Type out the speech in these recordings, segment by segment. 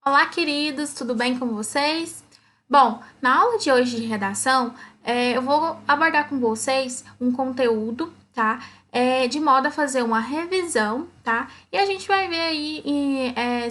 Olá, queridos, tudo bem com vocês? Bom, na aula de hoje de redação, eu vou abordar com vocês um conteúdo, tá? De modo a fazer uma revisão, tá? E a gente vai ver aí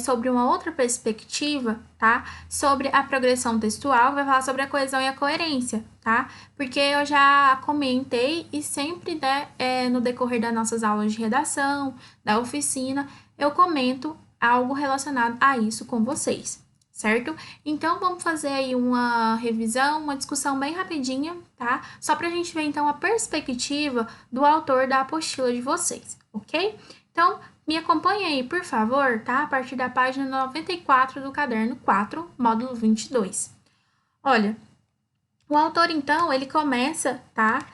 sobre uma outra perspectiva, tá? Sobre a progressão textual, vai falar sobre a coesão e a coerência, tá? Porque eu já comentei e sempre, né, no decorrer das nossas aulas de redação, da oficina, eu comento algo relacionado a isso com vocês, certo? Então, vamos fazer aí uma revisão, uma discussão bem rapidinha, tá? Só para a gente ver, então, a perspectiva do autor da apostila de vocês, ok? Então, me acompanhe aí, por favor, tá? A partir da página 94 do caderno 4, módulo 22. Olha, o autor, então, ele começa, tá?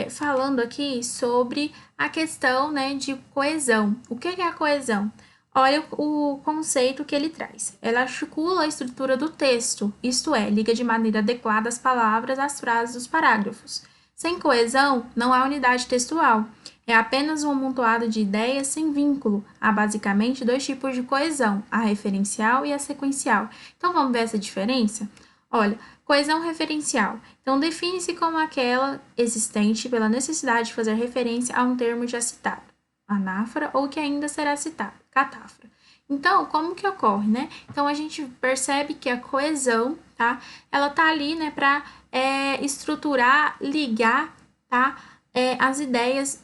Falando aqui sobre a questão, né, de coesão. O que é a coesão? Olha o conceito que ele traz. Ela articula a estrutura do texto, isto é, liga de maneira adequada as palavras às frases dos parágrafos. Sem coesão, não há unidade textual. É apenas um amontoado de ideias sem vínculo. Há basicamente dois tipos de coesão, a referencial e a sequencial. Então vamos ver essa diferença? Olha, coesão referencial. Então, define-se como aquela existente pela necessidade de fazer referência a um termo já citado, anáfora, ou que ainda será citado, catáfora. Então, como que ocorre, né? Então, a gente percebe que a coesão, tá? Ela tá ali, né, para estruturar, ligar, tá? As ideias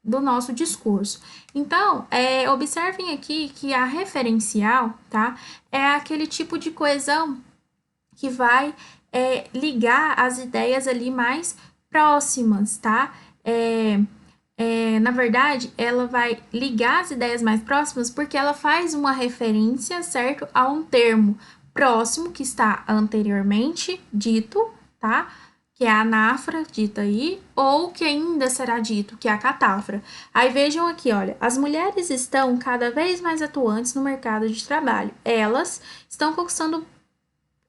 do nosso discurso. Então, observem aqui que a referencial, tá? É aquele tipo de coesão que vai ligar as ideias ali mais próximas, tá? Na verdade, ela vai ligar as ideias mais próximas porque ela faz uma referência, certo? A um termo próximo que está anteriormente dito, tá? Que é a anáfora, dita aí, ou que ainda será dito, que é a catáfora. Aí vejam aqui, olha, as mulheres estão cada vez mais atuantes no mercado de trabalho. Elas estão conquistando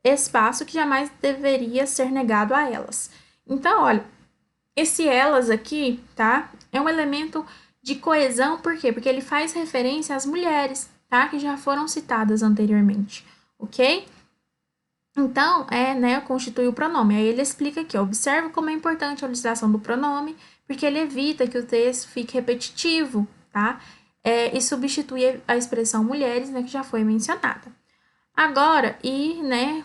espaço que jamais deveria ser negado a elas. Então, olha, esse elas aqui, tá? É um elemento de coesão, por quê? Porque ele faz referência às mulheres, tá? Que já foram citadas anteriormente, ok? Então, né, constitui o pronome. Aí ele explica aqui, ó, observe como é importante a utilização do pronome, porque ele evita que o texto fique repetitivo, tá? E substitui a expressão mulheres, né, que já foi mencionada. Agora, né,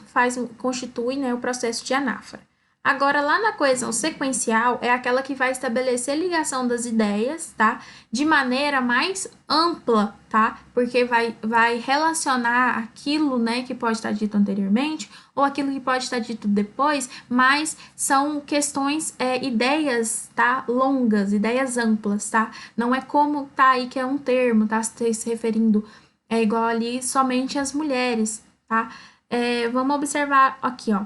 constitui, né, o processo de anáfora. Agora, lá na coesão sequencial, é aquela que vai estabelecer ligação das ideias, tá? De maneira mais ampla, tá? Porque vai relacionar aquilo, né, que pode estar dito anteriormente ou aquilo que pode estar dito depois, mas são questões, ideias, tá? Longas, ideias amplas, tá? Não é como tá aí que é um termo, tá? Se referindo igual ali somente as mulheres, tá? Vamos observar aqui, ó.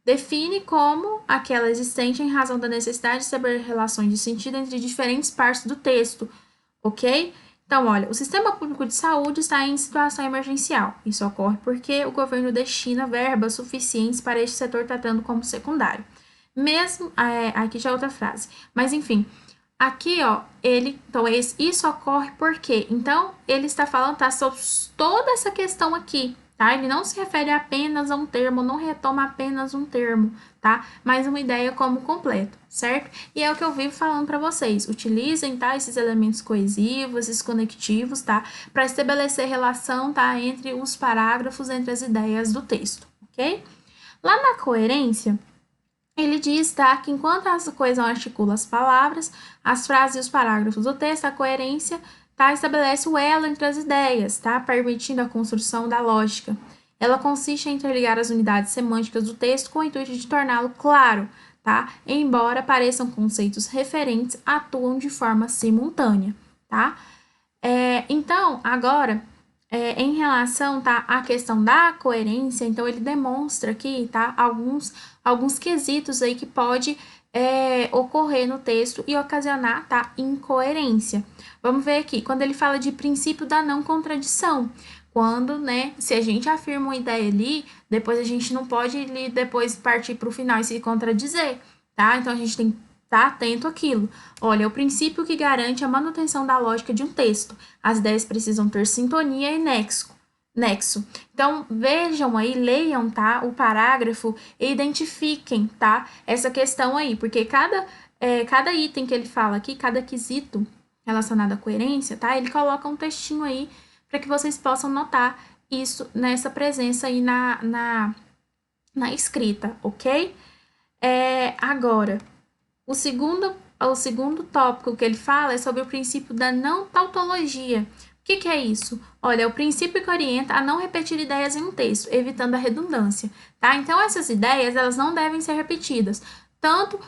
Define como aquela existente em razão da necessidade de saber relações de sentido entre diferentes partes do texto, ok? Então, olha, o sistema público de saúde está em situação emergencial. Isso ocorre porque o governo destina verbas suficientes para este setor tratando como secundário. Mesmo, aqui já é outra frase, mas enfim, aqui, ó, então, isso ocorre por quê? Então, ele está falando, tá, sobre toda essa questão aqui, tá? Ele não se refere apenas a um termo, não retoma apenas um termo, tá? Mas uma ideia como completo, certo? E é o que eu vivo falando para vocês. Utilizem, tá, esses elementos coesivos, esses conectivos, tá? Para estabelecer relação, tá, entre os parágrafos, entre as ideias do texto, ok? Lá na coerência, ele diz, tá, que enquanto a coesão articula as palavras, as frases e os parágrafos do texto, a coerência, tá, estabelece o elo entre as ideias, tá, permitindo a construção da lógica. Ela consiste em interligar as unidades semânticas do texto com o intuito de torná-lo claro, tá, embora pareçam conceitos referentes, atuam de forma simultânea, tá. Então, agora, em relação, tá, à questão da coerência, então ele demonstra aqui, tá, alguns quesitos aí que pode ocorrer no texto e ocasionar, tá, incoerência. Vamos ver aqui, quando ele fala de princípio da não contradição, quando, né, se a gente afirma uma ideia ali, depois a gente não pode depois partir para o final e se contradizer, tá? Então a gente tem que estar atento àquilo. Olha, é o princípio que garante a manutenção da lógica de um texto. As ideias precisam ter sintonia e nexo, nexo. Então, vejam aí, leiam, tá, o parágrafo e identifiquem, tá, essa questão aí, porque cada item que ele fala aqui, cada quesito relacionado à coerência, tá, ele coloca um textinho aí para que vocês possam notar isso nessa presença aí na escrita, ok? Agora, o segundo tópico que ele fala é sobre o princípio da não tautologia. O que é isso? Olha, é o princípio que orienta a não repetir ideias em um texto, evitando a redundância, tá? Então, essas ideias, elas não devem ser repetidas, tanto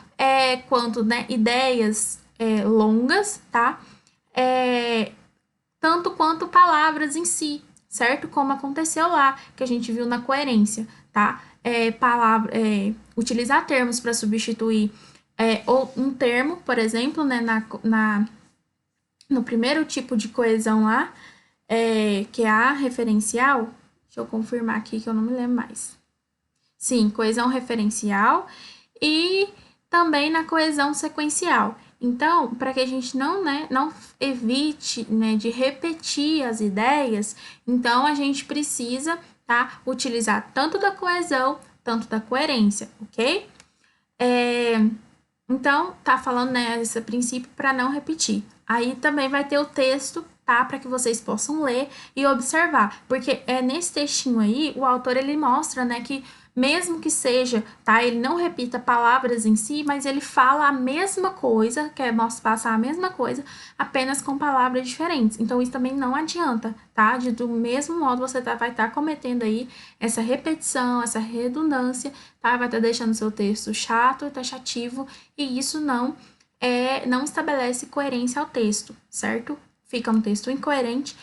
quanto, né, ideias longas, tá? Tanto quanto palavras em si, certo? Como aconteceu lá, que a gente viu na coerência, tá? Utilizar termos para substituir ou um termo, por exemplo, né, no primeiro tipo de coesão lá, que é a referencial. Deixa eu confirmar aqui que eu não me lembro mais. Sim, coesão referencial e também na coesão sequencial. Então, para que a gente não evite, né, de repetir as ideias, então a gente precisa, tá, utilizar tanto da coesão, tanto da coerência, ok? Então, tá falando, né, esse princípio para não repetir. Aí também vai ter o texto, tá, para que vocês possam ler e observar, porque nesse textinho aí, o autor ele mostra, né, que mesmo que seja, tá, ele não repita palavras em si, mas ele fala a mesma coisa, quer passar a mesma coisa, apenas com palavras diferentes. Então, isso também não adianta, tá? Do mesmo modo, você vai estar cometendo aí essa repetição, essa redundância, tá? Vai estar deixando seu texto chato, taxativo, e isso não estabelece coerência ao texto, certo? Fica um texto incoerente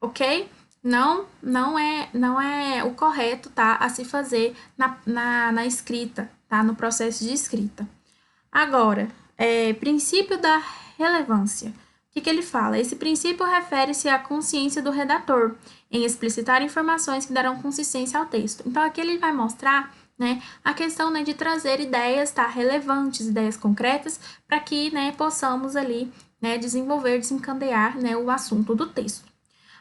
ok? Não é o correto, tá? A se fazer na escrita, tá? No processo de escrita. Agora, princípio da relevância. O que ele fala? Esse princípio refere-se à consciência do redator em explicitar informações que darão consistência ao texto. Então, aqui ele vai mostrar, né, a questão, né, de trazer ideias, tá, relevantes, ideias concretas, para que, né, possamos ali, né, desencandear, né, o assunto do texto.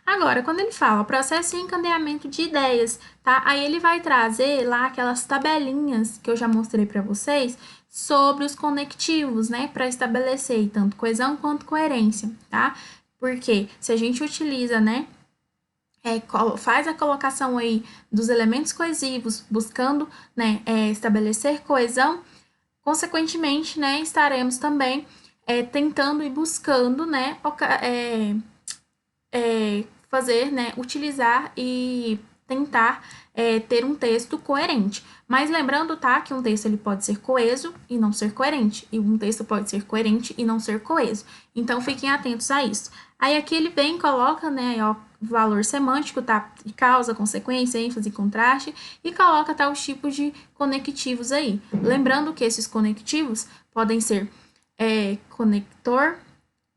Agora, quando ele fala processo e encadeamento de ideias, tá? Aí ele vai trazer lá aquelas tabelinhas que eu já mostrei para vocês sobre os conectivos, né? Para estabelecer tanto coesão quanto coerência, tá? Porque se a gente utiliza, né? Faz a colocação aí dos elementos coesivos, buscando, né? Estabelecer coesão, consequentemente, né? Estaremos também tentando e buscando, né? Fazer, né, utilizar e tentar ter um texto coerente. Mas lembrando, tá, que um texto ele pode ser coeso e não ser coerente, e um texto pode ser coerente e não ser coeso. Então, fiquem atentos a isso. Aí, aqui ele vem e coloca, né, ó, valor semântico, tá, causa, consequência, ênfase, contraste, e coloca, tá, os tipos de conectivos aí. Lembrando que esses conectivos podem ser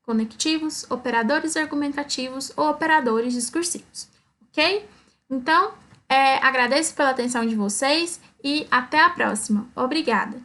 conectivos, operadores argumentativos ou operadores discursivos, ok? Então, agradeço pela atenção de vocês e até a próxima. Obrigada!